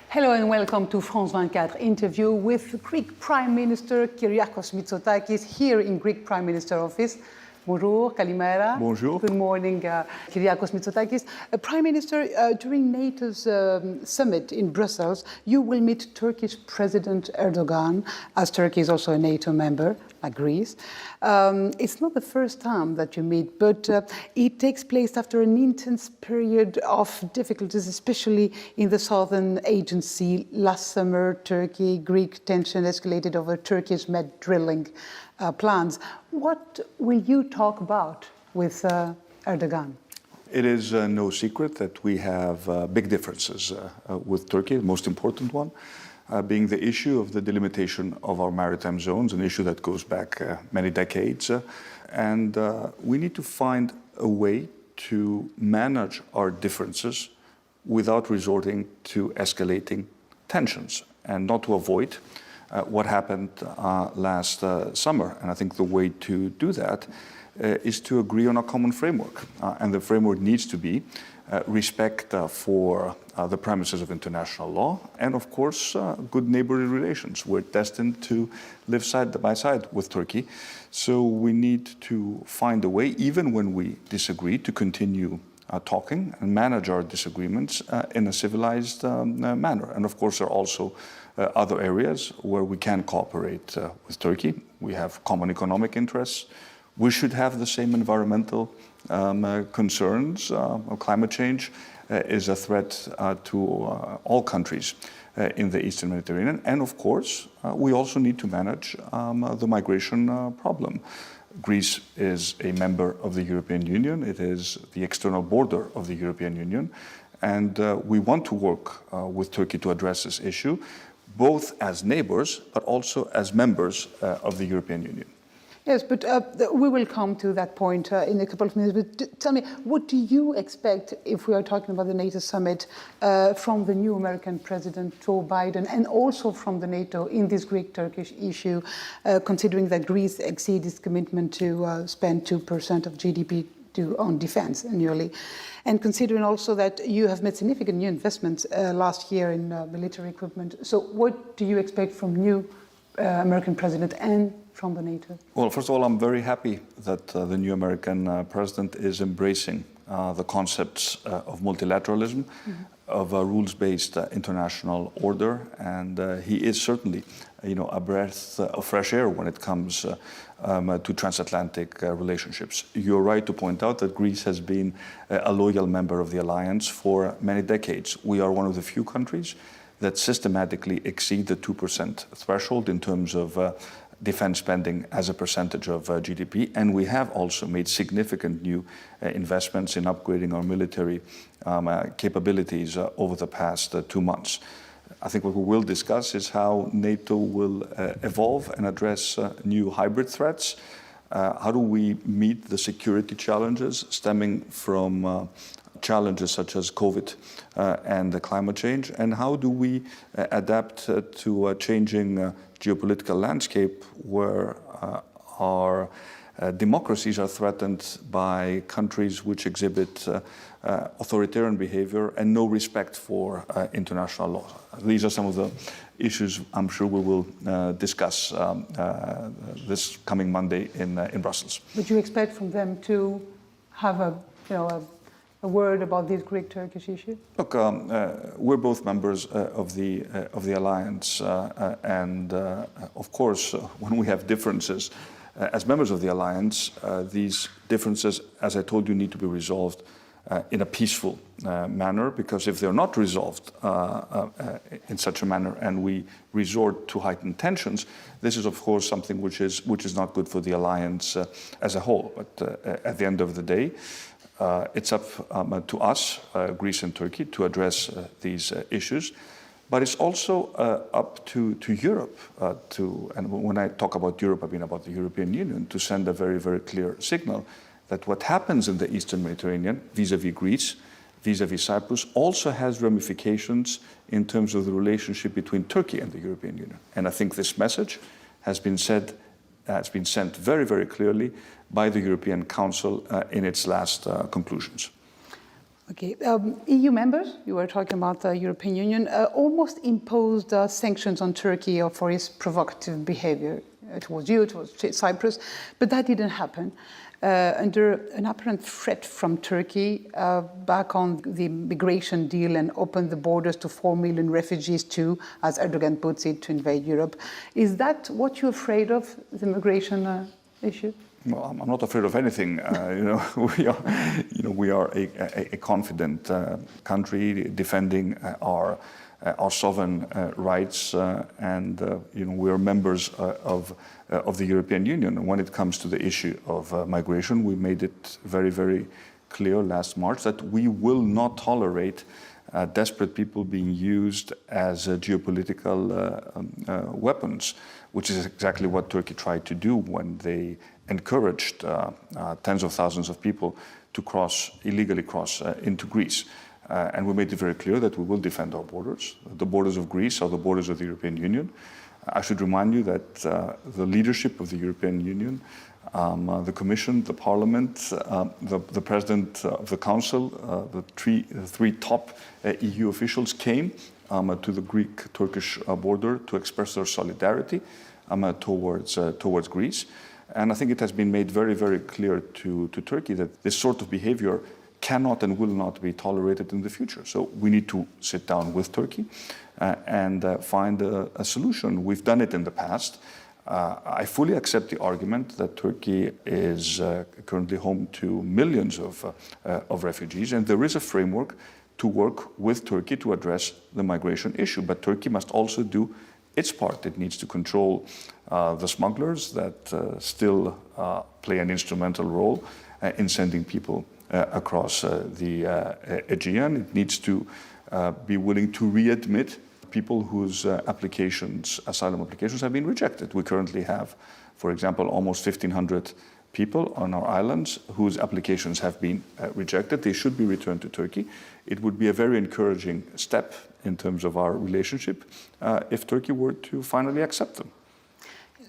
Hello and welcome to France 24 interview with Greek Prime Minister Kyriakos Mitsotakis here in Greek Prime Minister office. Bonjour, kalimera. Bonjour. Good morning, Kyriakos Mitsotakis. Prime Minister, during NATO's summit in Brussels, you will meet Turkish President Erdogan, as Turkey is also a NATO member, like Greece. It's not the first time that you meet, but it takes place after an intense period of difficulties, especially in the southern agency. Last summer, Turkey-Greek tension escalated over Turkey's med drilling plans. What will you talk about with Erdogan? It is no secret that we have big differences with Turkey, the most important one being the issue of the delimitation of our maritime zones, an issue that goes back many decades. And we need to find a way to manage our differences without resorting to escalating tensions and not to avoid what happened last summer. And I think the way to do that is to agree on a common framework. And the framework needs to be respect for the premises of international law and, of course, good neighborly relations. We're destined to live side by side with Turkey. So we need to find a way, even when we disagree, to continue talking and manage our disagreements in a civilized manner. And, of course, there are also other areas where we can cooperate with Turkey. We have common economic interests. We should have the same environmental concerns. Climate change is a threat to all countries in the Eastern Mediterranean. And of course, we also need to manage the migration problem. Greece is a member of the European Union. It is the external border of the European Union. And we want to work with Turkey to address this issue, both as neighbors, but also as members of the European Union. Yes, but we will come to that point in a couple of minutes. But tell me, what do you expect, if we are talking about the NATO summit, from the new American President Joe Biden and also from the NATO in this Greek-Turkish issue, considering that Greece exceeds its commitment to spend 2% of GDP on defense annually, and considering also that you have made significant new investments last year in military equipment. So what do you expect from new American President and from the NATO? Well, first of all, I'm very happy that the new American president is embracing the concepts of multilateralism, of a rules-based international order, and he is certainly, a breath of fresh air when it comes to transatlantic relationships. You're right to point out that Greece has been a loyal member of the alliance for many decades. We are one of the few countries that systematically exceed the 2% threshold in terms of defense spending as a percentage of GDP, and we have also made significant new investments in upgrading our military capabilities over the past 2 months. I think what we will discuss is how NATO will evolve and address new hybrid threats. How do we meet the security challenges stemming from challenges such as COVID and the climate change, and how do we adapt to a changing geopolitical landscape where our democracies are threatened by countries which exhibit authoritarian behavior and no respect for international law. These are some of the issues I'm sure we will discuss this coming Monday in Brussels. Would you expect from them to have a word about this Greek-Turkish issue? Look, we're both members of the alliance, and of course, when we have differences as members of the alliance, these differences, as I told you, need to be resolved in a peaceful manner, because if they're not resolved in such a manner and we resort to heightened tensions, this is of course something which is not good for the alliance as a whole. But at the end of the day, it's up to us, Greece and Turkey, to address these issues. But it's also up to Europe and when I talk about Europe, I mean about the European Union, to send a very, very clear signal that what happens in the Eastern Mediterranean, vis-à-vis Greece, vis-à-vis Cyprus, also has ramifications in terms of the relationship between Turkey and the European Union. And I think this message has been sent very, very clearly by the European Council in its last conclusions. Okay, EU members, you were talking about the European Union, almost imposed sanctions on Turkey for its provocative behavior towards you, towards Cyprus, but that didn't happen. Under an apparent threat from Turkey, back on the migration deal and opened the borders to 4 million refugees too, as Erdogan puts it, to invade Europe. Is that what you're afraid of, the migration issue? Well, I'm not afraid of anything. We are a confident country defending our sovereign rights, and we are members of the European Union. And when it comes to the issue of migration, we made it very, very clear last March that we will not tolerate desperate people being used as geopolitical weapons, which is exactly what Turkey tried to do when they encouraged tens of thousands of people to illegally cross into Greece. And we made it very clear that we will defend our borders. The borders of Greece are the borders of the European Union. I should remind you that the leadership of the European Union, the Commission, the Parliament, the President of the Council, the three top EU officials came to the Greek-Turkish border to express their solidarity towards Greece. And I think it has been made very, very clear to Turkey that this sort of behavior cannot and will not be tolerated in the future. So we need to sit down with Turkey and find a solution. We've done it in the past. I fully accept the argument that Turkey is currently home to millions of refugees, and there is a framework to work with Turkey to address the migration issue. But Turkey must also do its part. It needs to control the smugglers that still play an instrumental role in sending people across the Aegean. It needs to be willing to readmit people whose asylum applications have been rejected. We currently have, for example, almost 1,500 people on our islands whose applications have been rejected. They should be returned to Turkey. It would be a very encouraging step in terms of our relationship if Turkey were to finally accept them.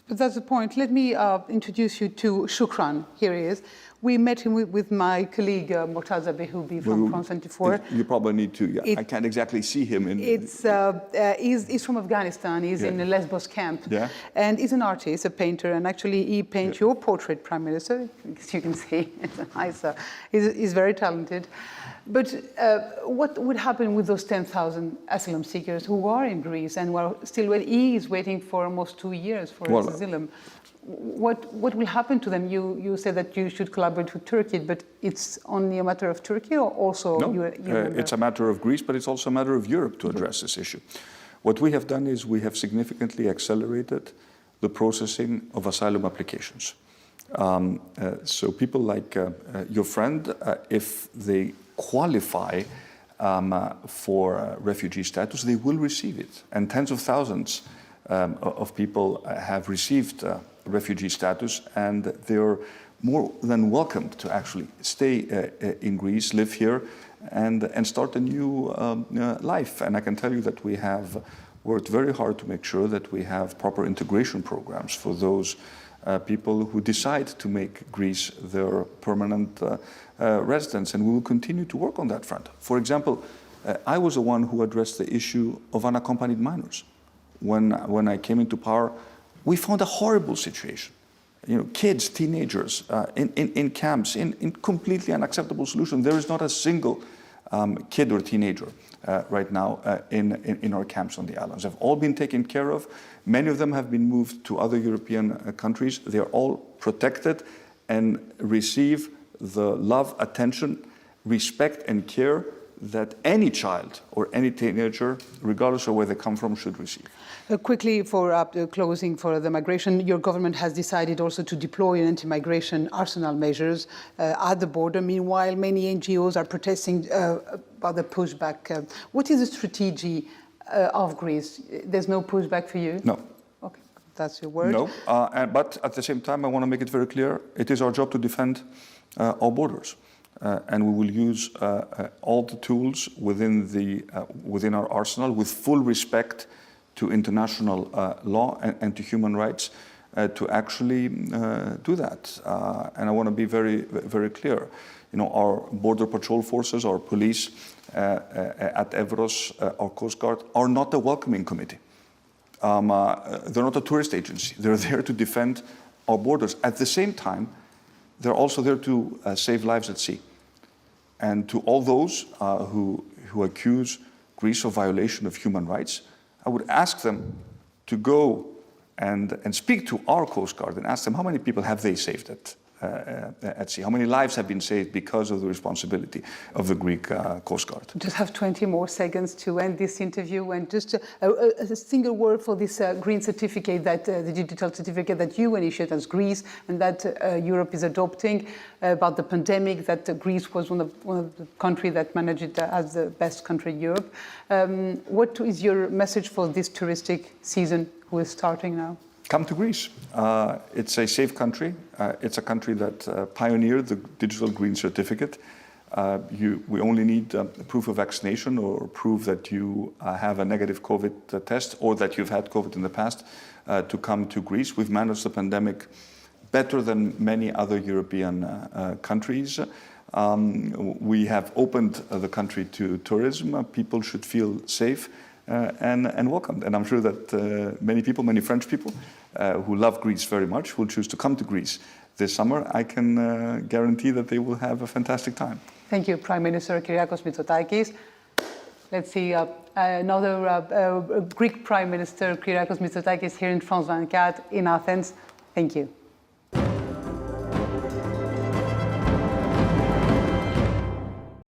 But that's the point. Let me introduce you to Shukran. Here he is. We met him with my colleague Mortaza Behoubi from France 24. You probably need to. Yeah, I can't exactly see him. He's from Afghanistan. He's in a Lesbos camp. Yeah. And he's an artist, a painter, and actually he paints your portrait, Prime Minister. As you can see, it's nice. He's very talented. But what would happen with those 10,000 asylum seekers who are in Greece and who are still waiting? He is waiting for almost 2 years for his asylum. What will happen to them? You said that you should collaborate with Turkey, but it's only a matter of Turkey or also No, it's a matter of Greece, but it's also a matter of Europe to address this issue. What we have done is we have significantly accelerated the processing of asylum applications. So people like your friend, if they qualify for refugee status, they will receive it. And tens of thousands of people have received refugee status, and they're more than welcome to actually stay in Greece, live here, and start a new life. And I can tell you that we have worked very hard to make sure that we have proper integration programs for those people who decide to make Greece their permanent residence, and we will continue to work on that front. For example, I was the one who addressed the issue of unaccompanied minors. When I came into power, we found a horrible situation. Kids, teenagers in camps, in completely unacceptable solution. There is not a single kid or teenager right now in our camps on the islands. They've all been taken care of. Many of them have been moved to other European countries. They are all protected and receive the love, attention, respect, and care that any child or any teenager, regardless of where they come from, should receive. Quickly, for closing for the migration, your government has decided also to deploy an anti-migration arsenal measures at the border. Meanwhile, many NGOs are protesting about the pushback. What is the strategy of Greece? There's no pushback for you? No. Okay, that's your word. No, but at the same time, I want to make it very clear, it is our job to defend our borders. And we will use all the tools within our arsenal with full respect to international law and to human rights to actually do that. And I want to be very, very clear. You know, our border patrol forces, our police at Evros, our Coast Guard, are not a welcoming committee. They're not a tourist agency. They're there to defend our borders. At the same time, they're also there to save lives at sea. And to all those who accuse Greece of violation of human rights, I would ask them to go and speak to our Coast Guard and ask them how many people have they saved at sea? How many lives have been saved because of the responsibility of the Greek Coast Guard? Just have 20 more seconds to end this interview, and just a single word for this green certificate, that the digital certificate that you initiated as Greece and that Europe is adopting about the pandemic, that Greece was one of the countries that managed it as the best country in Europe. What is your message for this touristic season who is starting now? Come to Greece. It's a safe country. It's a country that pioneered the digital green certificate. We only need proof of vaccination or proof that you have a negative COVID test or that you've had COVID in the past to come to Greece. We've managed the pandemic better than many other European countries. We have opened the country to tourism. People should feel safe and welcomed. And I'm sure that many people, many French people who love Greece very much will choose to come to Greece this summer. I can guarantee that they will have a fantastic time. Thank you, Prime Minister Kyriakos Mitsotakis. Let's see another Greek Prime Minister Kyriakos Mitsotakis here in France 24 in Athens. Thank you.